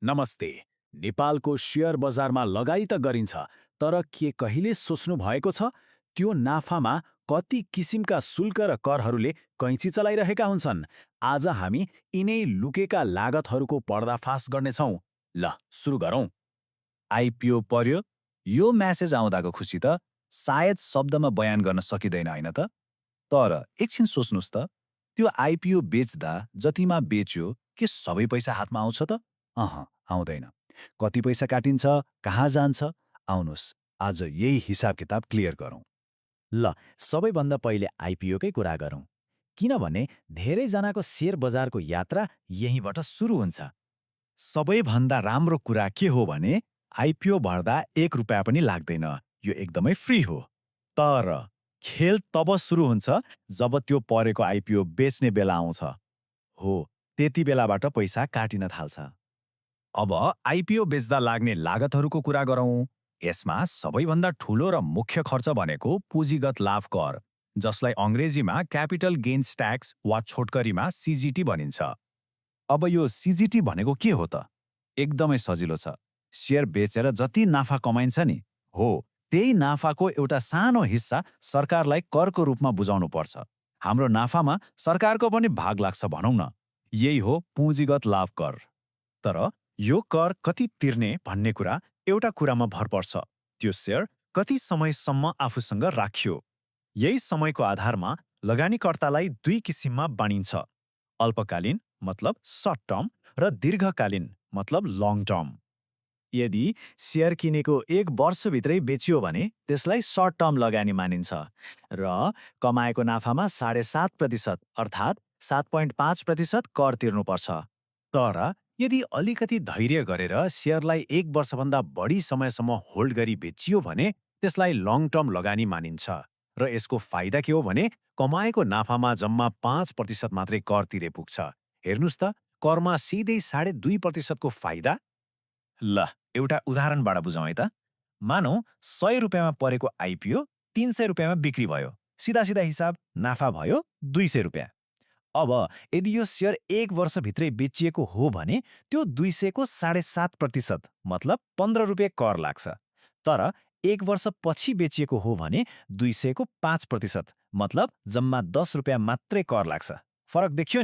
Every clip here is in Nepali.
नमस्ते। नेपालको शेयर बजारमा लगानी त गरिन्छ, तर के कहिले सोच्नु भएको छ त्यो नाफामा कति किसिमका शुल्क र करहरूले कैँची चलाइरहेका हुन्छन्? आज हामी यिनै लुकेका लागतहरूको पर्दाफास गर्नेछौँ। ल, सुरु गरौँ। आइपिओ पर्यो, यो म्यासेज आउँदाको खुसी त सायद शब्दमा बयान गर्न सकिँदैन होइन त? तर एकछिन सोच्नुहोस् त, त्यो आइपिओ बेच्दा जतिमा बेच्यो के सबै पैसा हातमा आउँछ त? आउँदैन। कति पैसा काटिन्छ, कहाँ जान्छ? आउनुहोस्, आज यही हिसाब किताब क्लियर गरौँ। ल, सबैभन्दा पहिले आइपिओकै कुरा गरौँ, किनभने धेरैजनाको शेयर बजारको यात्रा यहीँबाट सुरु हुन्छ। सबैभन्दा राम्रो कुरा के हो भने आइपिओ भर्दा 1 रुपियाँ पनि लाग्दैन, यो एकदमै फ्री हो। तर खेल तब सुरु हुन्छ जब त्यो परेको आइपिओ बेच्ने बेला आउँछ। हो, त्यति बेलाबाट पैसा काटिन थाल्छ। अब आइपिओ बेच्दा लाग्ने लागतहरूको कुरा गरौँ। यसमा सबैभन्दा ठूलो र मुख्य खर्च भनेको पुँजीगत लाभ कर, जसलाई अङ्ग्रेजीमा क्यापिटल गेन्स ट्याक्स वा छोटकरीमा सिजिटी भनिन्छ। अब यो सिजिटी भनेको के हो त? एकदमै सजिलो छ। शेयर बेचेर जति नाफा कमाइन्छ नि, हो त्यही नाफाको एउटा सानो हिस्सा सरकारलाई करको रूपमा बुझाउनु पर्छ। हाम्रो नाफामा सरकारको पनि भाग लाग्छ भनौँ न। यही हो पुँजीगत लाभ कर। तर यो कर कति तिर्ने भन्ने कुरा एउटा कुरामा भर पर्छ, त्यो शेयर कति समयसम्म आफूसँग राखियो। यही समयको आधारमा लगानीकर्तालाई 2 किसिममा बाँडिन्छ, अल्पकालीन मतलब सर्ट टर्म र दीर्घकालीन मतलब लङ टर्म। यदि शेयर किनेको 1 वर्षभित्रै बेचियो भने त्यसलाई सर्ट टर्म लगानी मानिन्छ र कमाएको नाफामा 7.5% अर्थात् 7.5% कर तिर्नुपर्छ। तर यदि अलिकति धैर्य गरेर शेयरलाई 1 वर्षभन्दा बढी समयसम्म होल्ड गरी बेचियो भने त्यसलाई लङ टर्म लगानी मानिन्छ। र यसको फाइदा के हो भने कमाएको नाफामा जम्मा 5% मात्रै कर तिरे पुग्छ। हेर्नुस् त, करमा सिधै 2.5% को फाइदा। ल, एउटा उदाहरणबाट बुझौँ है त। मानौ 100 रुपियाँमा परेको आइपिओ 300 रुपियाँमा बिक्री भयो। सिधा सिधा हिसाब, नाफा भयो 200 रुपियाँ। अब यदि यो शेयर 1 वर्षभित्रै बेचिएको हो भने त्यो 200 को 7.5% मतलब 15 रुपियाँ कर लाग्छ। तर 1 वर्ष पछि बेचिएको हो भने 200 को 5% मतलब जम्मा 10 रुपियाँ मात्रै कर लाग्छ। फरक देखियो?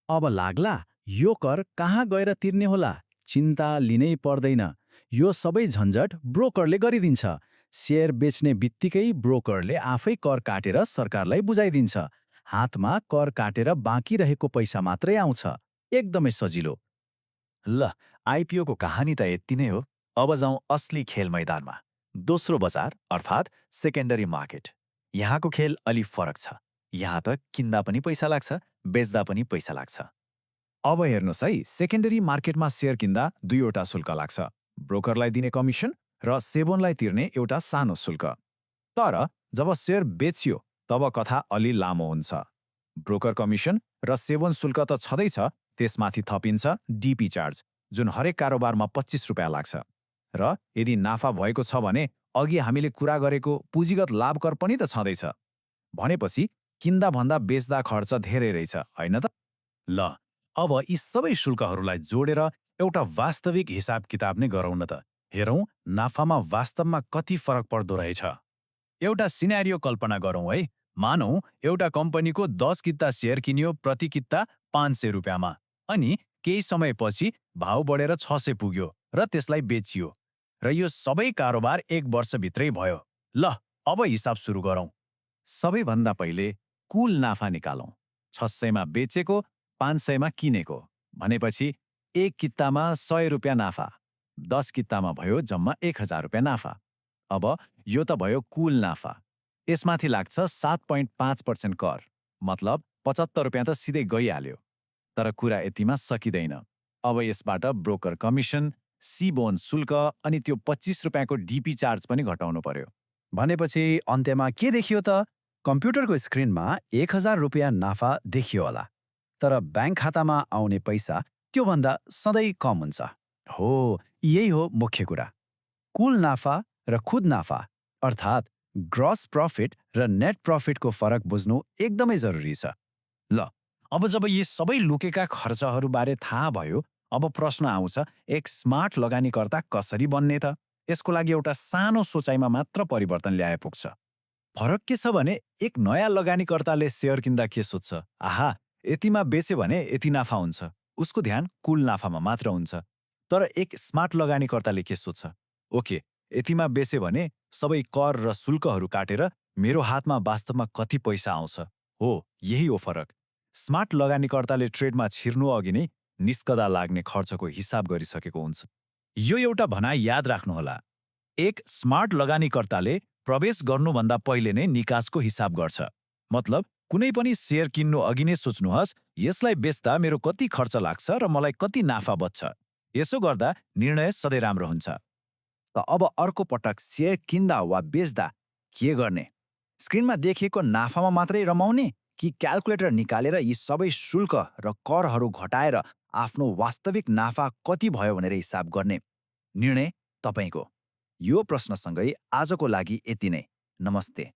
अब लाग्ला यो कर कहाँ गएर तिर्ने होला? चिन्ता लिनै पर्दैन। यो सबै झन्झट ब्रोकरले गरिदिन्छ। शेयर बेच्ने बित्तिकै ब्रोकरले आफै कर काटेर सरकारलाई बुझाइदिन्छ। हातमा कर काटेर बाँकी रहेको पैसा मात्रै आउँछ। एकदमै सजिलो। ल, आइपिओको कहानी त यति नै हो। अब जाउँ असली खेल मैदानमा, दोस्रो बजार अर्थात् सेकेन्डरी मार्केट। यहाँको खेल अलि फरक छ। यहाँ त किन्दा पनि पैसा लाग्छ, बेच्दा पनि पैसा लाग्छ। अब हेर्नुहोस् है, सेकेन्डरी मार्केटमा शेयर किन्दा 2 वटा शुल्क लाग्छ, ब्रोकरलाई दिने कमिसन र सेबोनलाई तिर्ने एउटा सानो शुल्क। तर जब शेयर बेचियो तब कथा अलि लामो हुन्छ। ब्रोकर कमिसन र सेबोन शुल्क त छँदैछ, त्यसमाथि थपिन्छ डिपी चार्ज, जुन हरेक कारोबारमा 25 रुपियाँ लाग्छ। र यदि नाफा भएको छ भने अघि हामीले कुरा गरेको पुँजीगत लाभ कर पनि त छँदैछ। भनेपछि किन्दा भन्दा बेच्दा खर्च धेरै रहेछ होइन त? ल, अब यी सबै शुल्कहरूलाई जोडेर एउटा वास्तविक हिसाब किताब नै गरौँ न त। हेरौँ नाफामा वास्तवमा कति फरक पर्दो रहेछ। एउटा सिनेरियो कल्पना गरौँ है। मानौ एउटा कम्पनीको 10 किता शेयर किनियो, प्रति किता 500 रुपियाँमा। अनि केही समयपछि भाउ बढेर 600 पुग्यो र त्यसलाई बेचियो। र यो सबै कारोबार 1 वर्षभित्रै भयो। ल, अब हिसाब सुरु गरौँ। सबैभन्दा पहिले कुल नाफा निकालौँ। 600 मा बेचेको, 500 मा किनेको भनेपछि 1 कितामा 100 रुपियाँ नाफा। 10 कितामा भयो जम्मा 1000 रुपियाँ नाफा। अब यो त भयो कुल नाफा। यसमाथि लाग्छ 7.5% कर, मतलब 75 रुपियाँ त सिधै गइहाल्यो। तर कुरा यतिमा सकिँदैन। अब यसबाट ब्रोकर कमिसन, सीबोन शुल्क अनि त्यो 25 रुपियाँको डिपी चार्ज पनि घटाउनु पर्यो। भनेपछि अन्त्यमा के देखियो त? कम्प्युटरको स्क्रिनमा 1000 रुपियाँ नाफा देखियो होला, तर ब्याङ्क खातामा आउने पैसा त्योभन्दा सधैँ कम हुन्छ। हो, यही हो मुख्य कुरा। कुल नाफा र खुद नाफा अर्थात् ग्रस प्रॉफिट र नेट प्रॉफिटको फरक बुझ्नु एकदमै जरुरी छ। ल, अब जब यी सबै लुकेका खर्चहरूबारे थाहा भयो, अब प्रश्न आउँछ, एक स्मार्ट लगानीकर्ता कसरी बन्ने त? यसको लागि एउटा सानो सोचाइमा मात्र परिवर्तन ल्याए पुग्छ। फरक के छ भने एक नयाँ लगानीकर्ताले सेयर किन्दा के सोध्छ, आहा यतिमा बेचे भने यति नाफा हुन्छ, उसको ध्यान कुल नाफामा मात्र हुन्छ। तर एक स्मार्ट लगानीकर्ताले के सोध्छ, ओके यतिमा बेचे भने सबै कर र शुल्कहरू काटेर मेरो हातमा वास्तवमा कति पैसा आउँछ। हो, यही हो फरक। स्मार्ट लगानीकर्ताले ट्रेडमा छिर्नु अघि नै निस्कदा लाग्ने खर्चको हिसाब गरिसकेको हुन्छ। यो एउटा भनाइ याद राख्नुहोला, एक स्मार्ट लगानीकर्ताले प्रवेश गर्नुभन्दा पहिले नै निकासको हिसाब गर्छ। मतलब कुनै पनि सेयर किन्नु अघि नै सोच्नुहोस्, यसलाई बेच्दा मेरो कति खर्च लाग्छ र मलाई कति नाफा बच्छ। यसो गर्दा निर्णय सधैँ राम्रो हुन्छ। त अब अर्को पटक सेयर किन्दा वा बेच्दा के गर्ने? स्क्रिनमा देखिएको नाफामा मात्रै रमाउने कि क्याल्कुलेटर निकालेर यी सबै शुल्क र करहरू घटाएर आफ्नो वास्तविक नाफा कति भयो भनेर हिसाब गर्ने? निर्णय तपाईँको। यो प्रश्नसँगै आजको लागि यति नै। नमस्ते।